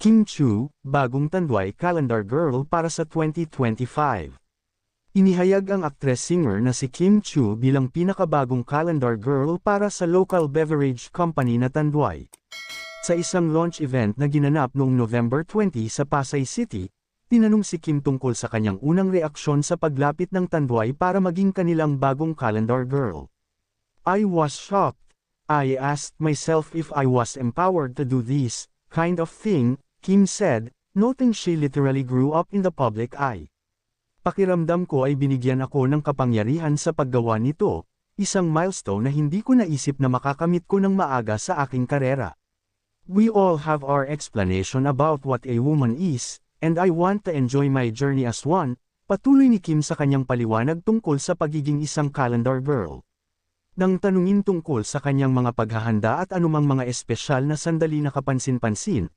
Kim Chu, bagong Tanduay Calendar Girl para sa 2025. Inihayag ang actress-singer na si Kim Chu bilang pinakabagong calendar girl para sa local beverage company na Tanduay. Sa isang launch event na ginanap noong November 20 sa Pasay City, tinanong si Kim tungkol sa kanyang unang reaksyon sa paglapit ng Tanduay para maging kanilang bagong calendar girl. "I was shocked. I asked myself if I was empowered to do this kind of thing," Kim said, noting she literally grew up in the public eye. "Pakiramdam ko ay binigyan ako ng kapangyarihan sa paggawa nito, isang milestone na hindi ko naisip na makakamit ko ng maaga sa aking karera. We all have our explanation about what a woman is, and I want to enjoy my journey as one," patuloy ni Kim sa kanyang paliwanag tungkol sa pagiging isang calendar girl. Nang tanungin tungkol sa kanyang mga paghahanda at anumang mga espesyal na sandali na kapansin-pansin,